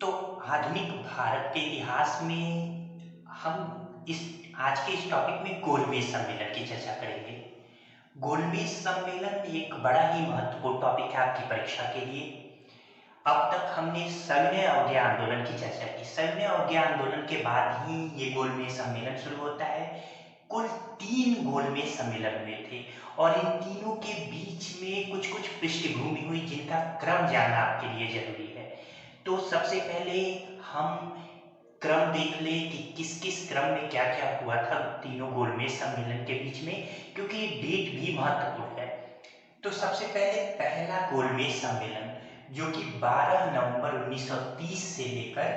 तो आधुनिक भारत के इतिहास में हम इस आज के इस टॉपिक में गोलमेज सम्मेलन की चर्चा करेंगे। गोलमेज सम्मेलन एक बड़ा ही महत्वपूर्ण टॉपिक है आपकी परीक्षा के लिए। अब तक हमने सविनय अवज्ञा आंदोलन की चर्चा की। सविनय अवज्ञा आंदोलन के बाद ही ये गोलमेज सम्मेलन शुरू होता है। कुल 3 गोलमेज सम्मेलन हुए थे और इन तीनों के बीच में कुछ कुछ पृष्ठभूमि हुई जिनका क्रम जानना आपके लिए जरूरी है। तो सबसे पहले हम क्रम देख ले कि किस किस क्रम में क्या क्या हुआ था तीनों गोलमेज सम्मेलन के बीच में, क्योंकि डेट भी महत्वपूर्ण है। तो सबसे पहले पहला गोलमेज सम्मेलन जो कि 12 नवंबर 1930 से लेकर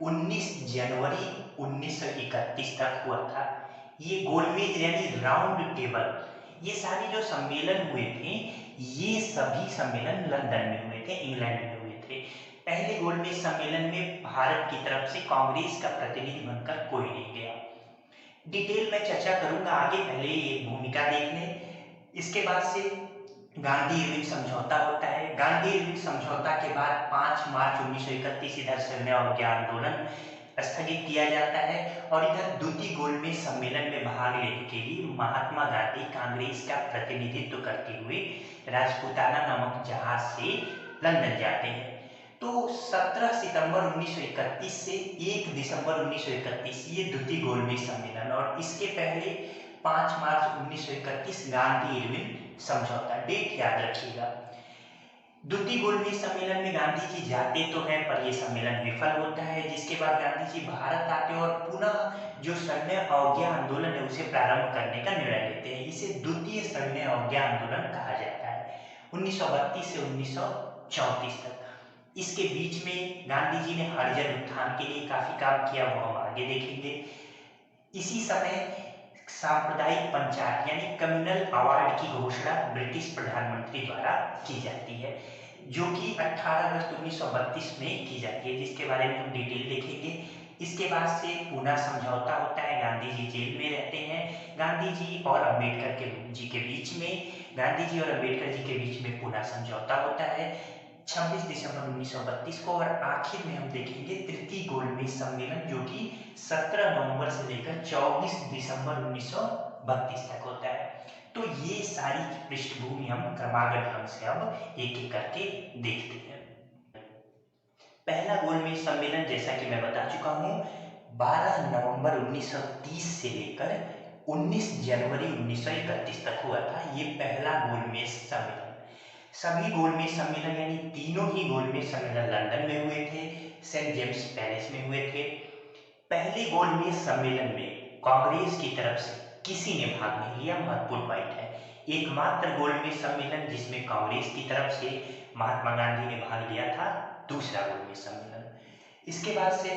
19 जनवरी 1931 तक हुआ था। ये गोलमेज यानी राउंड टेबल, ये सारे जो सम्मेलन हुए थे ये सभी सम्मेलन लंदन में हुए थे, इंग्लैंड में हुए थे। पहले गोलमेज सम्मेलन में भारत की तरफ से कांग्रेस का प्रतिनिधि बनकर कोई नहीं गया। डिटेल में चर्चा करूंगा आगे, पहले ये भूमिका देख लें। इसके बाद से गांधी इरविन समझौता होता है। गांधी इरविन समझौता के बाद 5 मार्च 1931 इधर सविनय अवज्ञा आंदोलन स्थगित किया जाता है और इधर द्वितीय गोलमेज सम्मेलन में भाग लेने के लिए महात्मा गांधी कांग्रेस का प्रतिनिधित्व करते हुए राजपूताना नामक जहाज से लंदन जाते हैं। तो 17 सितंबर 1931 से 1 दिसंबर 1931 ये द्वितीय गोलमेज सम्मेलन, और इसके पहले 5 मार्च 1931 गांधी इरविन समझौता। डेट याद रखिएगा। द्वितीय गोलमेज सम्मेलन में गांधी जी जाते तो हैं पर यह सम्मेलन विफल होता है, जिसके बाद गांधी जी भारत आते और पुनः जो सविनय अवज्ञा आंदोलन है उसे प्रारंभ करने का निर्णय लेते हैं। इसे द्वितीय सविनय अवज्ञा आंदोलन कहा जाता है, 1932 से 1934 तक। इसके बीच में गांधी जी ने हरिजन उत्थान के लिए काफी काम किया, वो हम आगे देखेंगे। इसी समय सांप्रदायिक पंचायत यानी कम्युनल अवार्ड की घोषणा ब्रिटिश प्रधानमंत्री द्वारा की जाती है, जो कि 18 अगस्त 1932 में की जाती है, जिसके बारे में हम डिटेल देखेंगे। इसके बाद से पूना समझौता होता है, गांधी जी जेल में रहते हैं। गांधी जी और अंबेडकर जी के बीच में, गांधी जी और अंबेडकर जी के बीच में पूना समझौता होता है 26 दिसंबर 1932 को। और आखिर में हम देखेंगे तृतीय गोलमेज सम्मेलन जो कि 17 नवंबर से लेकर 24 दिसंबर 1932 तक होता है। तो ये सारी पृष्ठभूमि हम क्रमागत ढंग से अब एक एक करके देखते हैं। पहला गोलमेज सम्मेलन जैसा कि मैं बता चुका हूं 12 नवंबर 1930 से लेकर 19 जनवरी 1931 तक हुआ था। ये पहला गोलमेज सम्मेलन। सभी गोलमेज सम्मेलन यानी तीनों ही गोलमेज सम्मेलन लंदन में हुए थे, सेंट जेम्स पैलेस में हुए थे। पहले गोलमेज सम्मेलन में कांग्रेस की तरफ से किसी ने भाग नहीं लिया, महत्वपूर्ण पॉइंट है। एकमात्र गोलमेज सम्मेलन जिसमें कांग्रेस की तरफ से महात्मा गांधी ने भाग लिया था दूसरा गोलमेज सम्मेलन। इसके बाद से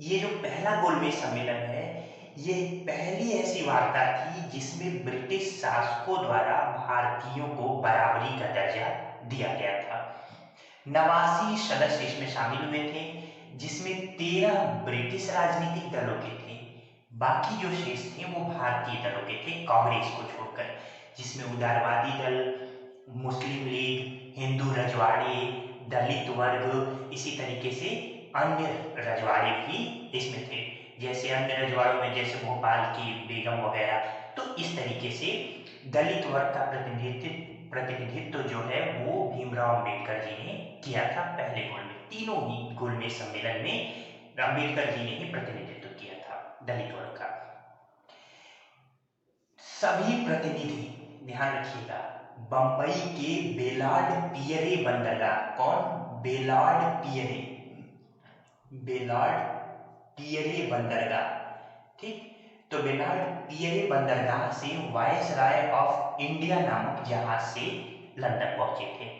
ये जो पहला गोलमेज सम्मेलन है ये पहली ऐसी वार्ता थी जिसमें ब्रिटिश शासकों द्वारा भारतीयों को बराबरी का दर्जा दिया गया था। 89 सदस्य इसमें शामिल हुए थे, जिसमें 13 ब्रिटिश राजनीतिक दलों के थे। बाकी जो शेष थे वो भारतीय दलों के थे, कांग्रेस को छोड़कर, जिसमें उदारवादी दल, मुस्लिम लीग, हिंदू रजवाड़े, दलित वर्ग, इसी तरीके से अन्य रजवाड़े भी इसमें थे। जैसे अन्य रजवाड़ों में जैसे भोपाल की बेगम वगैरह। तो इस तरीके से दलित वर्ग का प्रतिनिधित्व जो है वो भीमराव अंबेडकर जी ने किया था पहले गोलमेज। तीनों ही गोलमेज सम्मेलन में अंबेडकर जी ने ही प्रतिनिधित्व किया था दलित वर्ग का। सभी प्रतिनिधि, ध्यान रखिएगा, बंबई के बेलार्ड पियरे बंदरगाह, कौन? बेलार्ड पियरे बंदरगाह, ठीक। तो बेलार्ड पियरे बंदरगाह से वायसराय ऑफ इंडिया नामक जहाज से लंदन पहुंचे थे।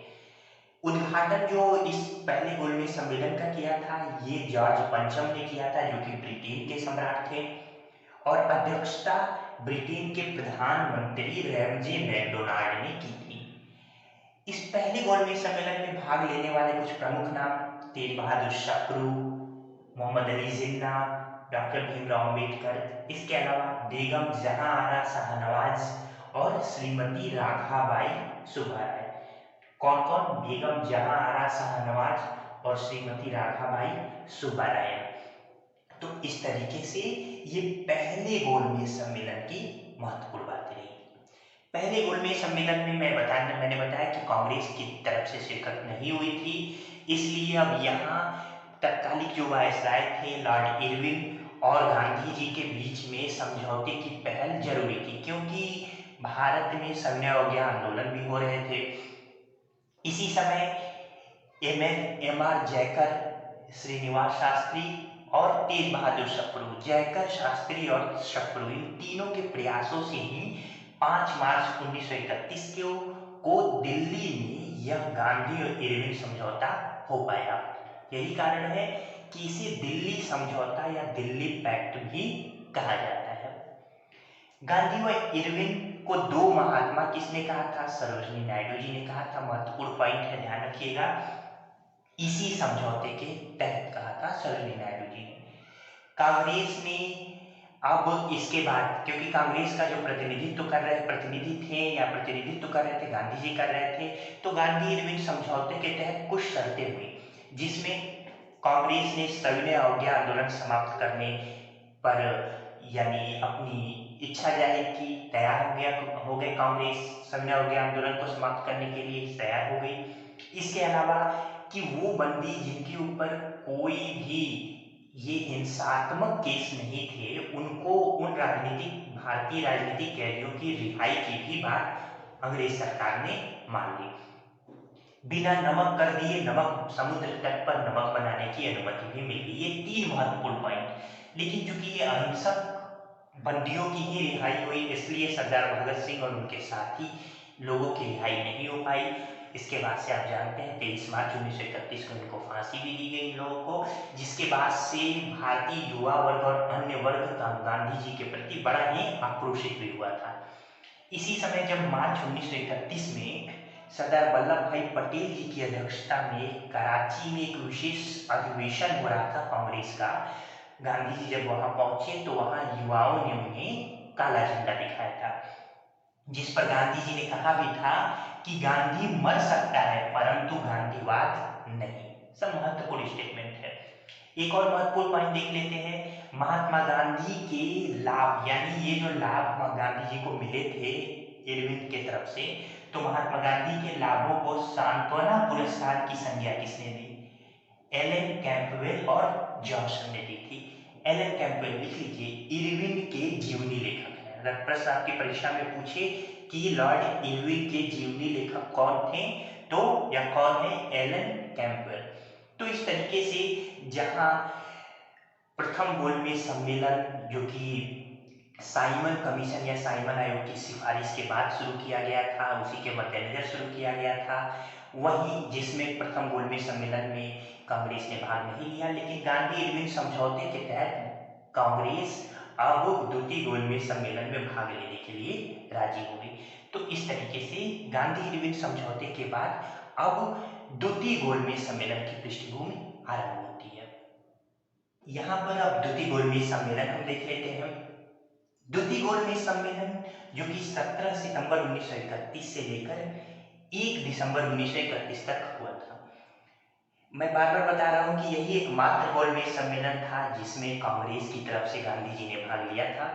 उद्घाटन जो इस पहले गोलमेज सम्मेलन का किया था ये जॉर्ज पंचम ने किया था, जो कि ब्रिटेन के सम्राट थे, और अध्यक्षता ब्रिटेन के प्रधानमंत्री रैमजे मैकडोनाल्ड ने की थी। इस पहले गोलमेज सम्मेलन में भाग लेने वाले कुछ प्रमुख नाम: तेज बहादुर सप्रू, मोहम्मद अली जिन्ना, डॉक्टर भीमराव अंबेडकर, इसके अलावा बेगम जहां आरा शाहनवाज और श्रीमती राधाबाई सुब्बाराय। कौन कौन? बेगम जहां आरा शाहनवाज और श्रीमती राधाबाई सुब्बारायन। तो इस तरीके से ये पहले गोलमेज सम्मेलन की महत्वपूर्ण बातें रही। पहले गोलमेज सम्मेलन में मैंने बताया कि कांग्रेस की तरफ से शिरकत नहीं हुई थी, इसलिए अब यहाँ तत्कालिक जो वायसराय थे लॉर्ड इरविन और गांधी जी के बीच में समझौते की पहल जरूरी थी, क्योंकि भारत में सविनय अवज्ञा आंदोलन भी हो रहे थे। इसी समय एम आर जयकर, श्रीनिवास शास्त्री और तेज बहादुर सप्रू, जयकर, शास्त्री और सप्रू, इन तीनों के प्रयासों से ही 5 मार्च 1931 को दिल्ली में यह गांधी और इरविन समझौता हो पाया। यही कारण है कि इसे दिल्ली समझौता या दिल्ली पैक्ट भी कहा जाता है। गांधी और इरविन को दो महात्मा किसने कहा था? सरोजिनी नायडू जी ने कहा था। महत्वपूर्ण पॉइंट है, ध्यान रखिएगा, इसी समझौते के तहत कहा था सरोजिनी नायडू जी ने। कांग्रेस ने अब इसके बाद, क्योंकि कांग्रेस का जो प्रतिनिधित्व कर रहे थे गांधी जी कर रहे थे, तो गांधी इरविन समझौते के तहत कुछ शर्तें हुई, जिसमें कांग्रेस ने सविनय अवज्ञा आंदोलन समाप्त करने पर यानी अपनी इच्छा जाहिर की, तैयार हो गए कांग्रेस सविनय अवज्ञा आंदोलन को समाप्त करने के लिए तैयार हो गई। इसके अलावा कि वो बंदी जिनके ऊपर कोई भी ये हिंसात्मक केस नहीं थे, उनको उन भारतीय राजनीतिक कैदियों की रिहाई की भी बात अंग्रेज सरकार ने मान ली। बिना नमक कर दिए नमक, समुद्र तट पर नमक बनाने की अनुमति भी मिल गई। ये 3 महत्वपूर्ण पॉइंट। लेकिन चूंकि ये अहिंसक बंदियों की ही रिहाई हुई, इसलिए सरदार भगत सिंह और उनके साथी लोगों की रिहाई नहीं हो पाई। इसके बाद से आप जानते हैं 23 मार्च 1931 को इनको फांसी भी दी गई इन लोगों को, जिसके बाद से भारतीय युवा वर्ग और अन्य वर्ग गांधी जी के प्रति बड़ा ही आक्रोशित भी हुआ था। इसी समय जब मार्च 1931 में सरदार वल्लभ भाई पटेल जी की अध्यक्षता में कराची में एक विशेष अधिवेशन हो रहा था कांग्रेस का, गांधी जी जब वहां पहुंचे तो वहां युवाओं ने उन्हें काला झंडा दिखाया था, जिस पर गांधी जी ने कहा भी था कि गांधी मर सकता है परंतु गांधीवाद नहीं। सब महत्वपूर्ण स्टेटमेंट है। एक और महत्वपूर्ण पॉइंट देख लेते हैं, महात्मा गांधी के लाभ, यानी ये जो लाभ गांधी जी को मिले थे इरविन के तरफ से, तो महात्मा गांधी के लाभों को सांत्वना पुरस्कार की संज्ञा किसने दी? एलन कैंपबेल और जॉनसन ने दी थी। एलन कैंपबेल लिख लीजिए, इरविन के जीवनी लेखक हैं। अगर प्रश्न आपकी परीक्षा में पूछे कि लॉर्ड इरविन के जीवनी लेखक कौन थे, तो या कौन है? Alan Campbell. तो इस तरीके से जहां प्रथम गोलमेज सम्मेलन जो कि साइमन कमीशन या साइमन आयोग की सिफारिश के बाद शुरू किया गया था, उसी के मद्देनजर शुरू किया गया था, वही जिसमें प्रथम गोलमेज सम्मेलन में कांग्रेस ने भाग नहीं लिया, लेकिन गांधी इरविन समझौते के तहत कांग्रेस अब द्वितीय गोलमेज सम्मेलन में भाग लेने के लिए राजी हो गई। तो इस तरीके से गांधी इरविन समझौते के बाद अब द्वितीय गोलमेज सम्मेलन की पृष्ठभूमि आरंभ होती है। यहाँ पर अब द्वितीय गोलमेज सम्मेलन हम देख लेते हैं। द्वितीय गोलमेज सम्मेलन जो कि 17 सितंबर 1931 से लेकर 1 दिसंबर 1931 तक हुआ था। मैं बार बार बता रहा हूं कि यही एकमात्र गोलमेज सम्मेलन था जिसमें कांग्रेस की तरफ से गांधी जी ने भाग लिया था।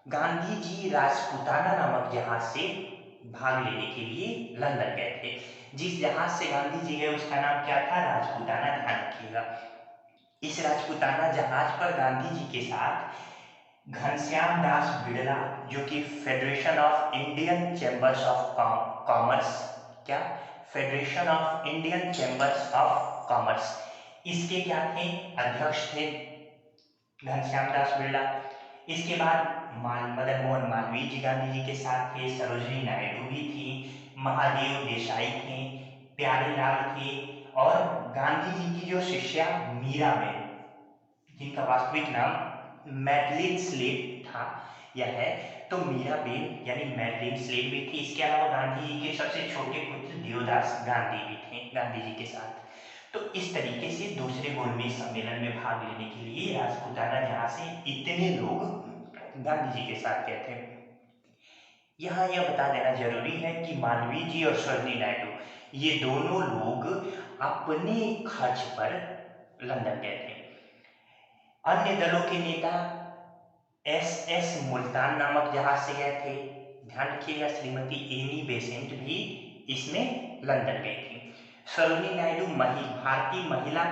गांधी जी राजपूताना नामक जहाज से भाग लेने के लिए लंदन गए थे। जिस जहाज से गांधी जी गए उसका नाम क्या था? राजपूताना। ध्यान रखिएगा। इस राजपूताना जहाज पर गांधी जी के साथ घनश्याम दास बिड़ला, जो कि federation of Indian chambers of commerce, क्या federation of Indian chambers of commerce, इसके क्या थे? अध्यक्ष थे घनश्याम दास बिड़ला। इसके बाद मदन मोहन मालवीय जी गांधी जी के साथ थे, सरोजिनी नायडू भी थी, महादेव देसाई थे, प्यारेलाल थे, और गांधी जी की जो शिष्या मीराबेन, जिनका वास्तविक नाम मैडलिन स्लेव था यह है, तो मीराबेन यानी मैडलिन स्लेव भी थी। इसके अलावा गांधी जी के सबसे छोटे पुत्र देवदास गांधी भी थे गांधी जी के साथ। तो इस तरीके से दूसरे गोलमेज सम्मेलन में भाग लेने के लिए राजपूताना जहां से इतने लोग गांधी जी के साथ गए थे। यहाँ यह बता देना जरूरी है कि मालवीय जी और सरोजिनी नायडू ये दोनों लोग अपने खर्च पर लंदन गए थे। अन्य दलों के नेता एस मुल्तान नामक जहाज से गए थे। ध्यान रखिएगा, श्रीमती एनी बेसेंट भी इसमें लंदन गई थी। सरोजिनी नायडू भारतीय महिला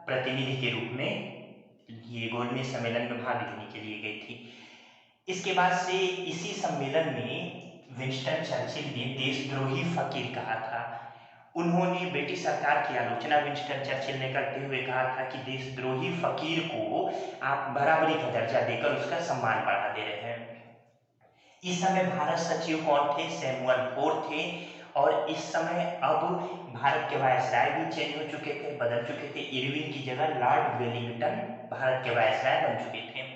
प्रतिनिधि के रूप में ये गोलमेज सम्मेलन में भाग लेने के लिए गई थी। इसके बाद से इसी सम्मेलन में विंस्टन चर्चिल ने देशद्रोही फकीर कहा था। उन्होंने ब्रिटिश सरकार की आलोचना विंस्टन चर्चिल ने करते हुए कहा था कि देशद्रोही फकीर को आप बराबरी का दर्जा देकर उसका सम्मान बढ़ा दे रहे हैं। इस समय भारत सचिव कौन थे? सैमुअल होर थे। और इस समय अब भारत के वायसराय भी चेंज हो चुके थे, बदल चुके थे। इरविन की जगह लॉर्ड वेलिंगटन भारत के वायसराय बन चुके थे।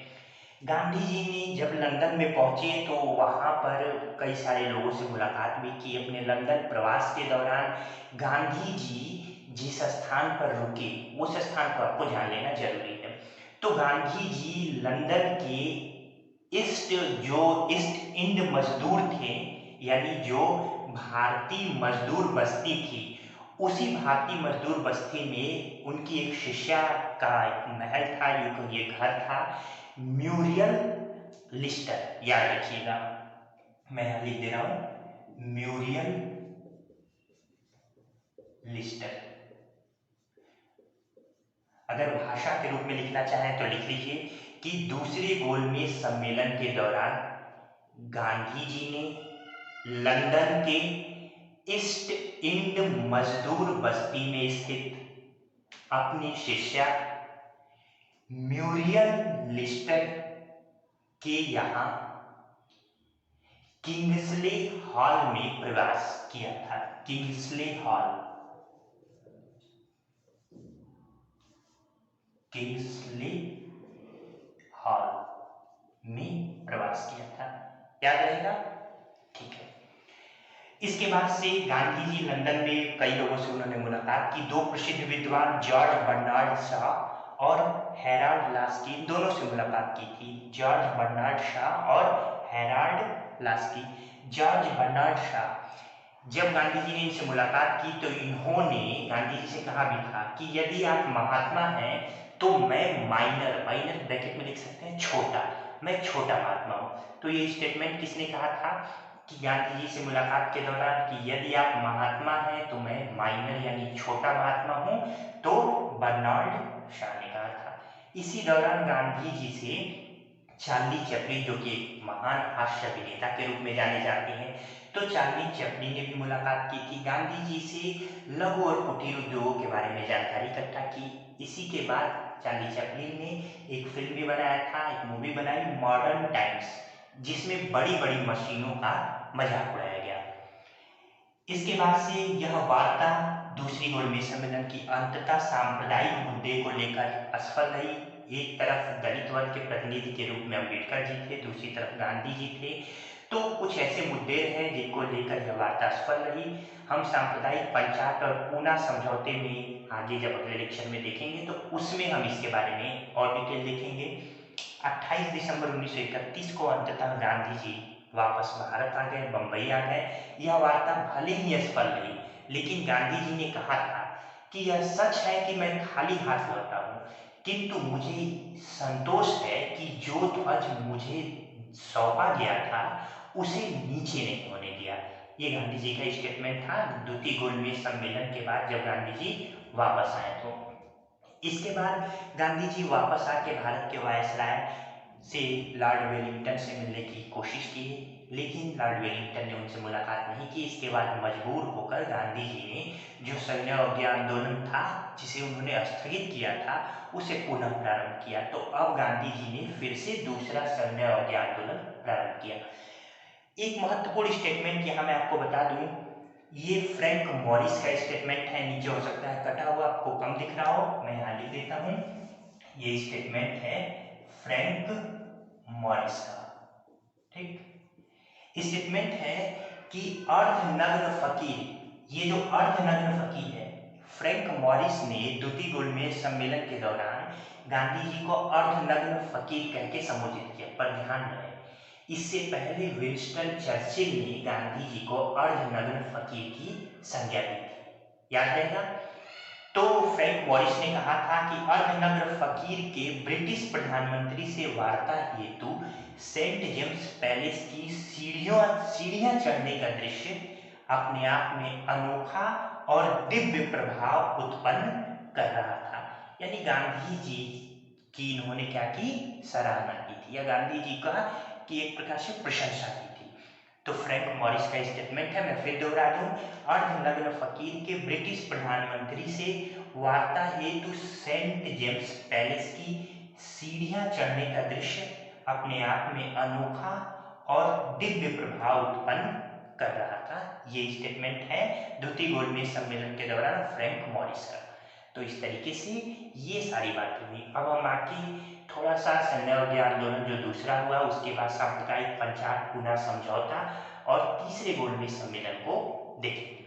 गांधी जी ने जब लंदन में पहुंचे तो वहां पर कई सारे लोगों से मुलाकात भी की। अपने लंदन प्रवास के दौरान गांधी जी जिस स्थान पर रुके उस स्थान को आपको जान लेना जरूरी है। तो गांधी जी लंदन के ईस्ट इंड मजदूर थे, यानी जो भारतीय मजदूर बस्ती थी, उसी भारतीय मजदूर बस्ती में उनकी एक शिष्या का एक महल था, ये घर था, म्यूरियल लिस्टर। याद रखिएगा, मैं यहां लिख दे रहा हूं, म्यूरियल लिस्टर। अगर भाषा के रूप में लिखना चाहें तो लिख लीजिए कि दूसरे गोलमेज सम्मेलन के दौरान गांधी जी ने लंदन के ईस्ट इंड मजदूर बस्ती में स्थित अपनी शिष्या म्यूरियल लिस्टर के यहां किंग्सले हॉल में प्रवास किया था। किंग्सले हॉल में प्रवास किया था। याद रहेगा? ठीक है। इसके बाद से गांधी जी लंदन में कई लोगों से उन्होंने मुलाकात की। दो प्रसिद्ध विद्वान जॉर्ज बर्नार्ड शॉ और हेराल्ड लास्की, दोनों से मुलाकात की थी। जॉर्ज बर्नार्ड शॉ और Harold Laski. George Bernard Shaw, जब गांधी जी ने इनसे मुलाकात की तो इन्होंने गांधी जी से कहा भी था कि यदि आप महात्मा हैं तो मैं माइनर ब्रैकेट में लिख सकते हैं छोटा, मैं छोटा महात्मा हूं। तो ये स्टेटमेंट किसने कहा था कि गांधी जी से मुलाकात के दौरान कि यदि आप महात्मा हैं तो मैं माइनर यानी छोटा महात्मा हूं, तो बर्नार्ड शॉ ने कहा था। इसी दौरान गांधी जी से चार्ली चैपलिन, जो कि एक महान हास्य अभिनेता के रूप में जाने जाते हैं, तो चार्ली चैपलिन ने भी मुलाकात की थी। गांधी जी से लघु और कुटीर उद्योगों के बारे में जानकारी इकट्ठा की। इसी के बाद चार्ली चैपलिन ने एक फिल्म भी बनाया था, एक मूवी बनाई मॉडर्न टाइम्स, जिसमें बड़ी बड़ी मशीनों का मजाक उड़ाया गया। इसके बाद से यह वार्ता दूसरी गोलमेज सम्मेलन की अंततः सांप्रदायिक मुद्दे को लेकर असफल रही। एक तरफ दलित वर्ग के प्रतिनिधि के रूप में अम्बेडकर जी थे, दूसरी तरफ गांधी जी थे। तो कुछ ऐसे मुद्दे हैं जिनको लेकर यह वार्ता असफल रही। हम सांप्रदायिक पंचायत और पूना समझौते में आगे जब अगले लेक्चर में देखेंगे तो उसमें हम इसके बारे में और डिटेल देखेंगे। 28 दिसंबर 1931 को अंततः गांधी जी वापस भारत आ गए, बंबई आ गए। यह वार्ता भले ही असफल रही, लेकिन गांधी जी ने कहा था कि यह सच है कि मैं खाली हाथ लौटा हूं, किंतु मुझे संतोष है कि जो ध्वज मुझे सौंपा गया था उसे नीचे नहीं होने दिया। ये गांधी जी का स्टेटमेंट था द्वितीय गोलमेज सम्मेलन के बाद, जब गांधी जी वापस आए। तो इसके बाद गांधी जी वापस आके भारत के वायसराय से लॉर्ड वेलिंगटन से मिलने की कोशिश की, लेकिन लॉर्ड वेलिंगटन ने उनसे मुलाकात नहीं की। इसके बाद मजबूर होकर गांधी जी ने जो सैन्य अवज्ञा आंदोलन था जिसे उन्होंने स्थगित किया था उसे पुनः प्रारंभ किया। तो अब गांधी जी ने फिर से दूसरा सैन्य अवज्ञा आंदोलन प्रारंभ किया। एक महत्वपूर्ण स्टेटमेंट यहाँ मैं आपको बता दूं, ये फ्रैंक मॉरिस का स्टेटमेंट है। नीचे हो सकता है कटा हुआ, आपको कम दिख रहा हो, मैं यहाँ लिख देता हूँ। ये स्टेटमेंट है फ्रैंक मॉरिस का। ठीक, स्टेटमेंट है कि अर्धनग्न फकीर, ये जो अर्धनग्न फकीर है, फ्रैंक मॉरिस ने द्वितीय गोलमेज सम्मेलन के दौरान गांधी जी को अर्धनग्न फकीर कह के संबोधित किया। पर ध्यान रहे, इससे पहले विंस्टन चर्चिल ने गांधी जी को अर्धनग्न फकीर की संज्ञा दी थी। याद रहेगा। तो फ्रैंक मॉरिस ने कहा था कि अर्धनग्न फकीर के ब्रिटिश प्रधानमंत्री से वार्ता हेतु सेंट जेम्स पैलेस की सीढ़ियां चढ़ने का दृश्य अपने आप में अनोखा और दिव्य प्रभाव उत्पन्न कर रहा था। यानी गांधी जी की इन्होंने क्या की, सराहना की थी, या गांधी जी का की एक प्रकार से प्रशंसा की थी। तो फ्रैंक मॉरिस का स्टेटमेंट है, मैं फिर दोहरा दूं, अर्धनग्न फकीर के ब्रिटिश प्रधानमंत्री से वार्ता हेतु सेंट जेम्स पैलेस की सीढ़ियां चढ़ने का दृश्य अपने आप में अनोखा और दिव्य प्रभाव उत्पन्न कर रहा था। ये स्टेटमेंट है द्वितीय गोलमेज सम्मेलन के दौरान फ्रैंक मॉरिस का। तो इस तरीके से ये सारी बातें हुई। अब हम आके थोड़ा सा सैन्य और ज्ञान आंदोलन जो दूसरा हुआ, उसके बाद साम्प्रदायिक पंचायत पुनः समझौता और तीसरे गोलमेज सम्मेलन को देखेंगे।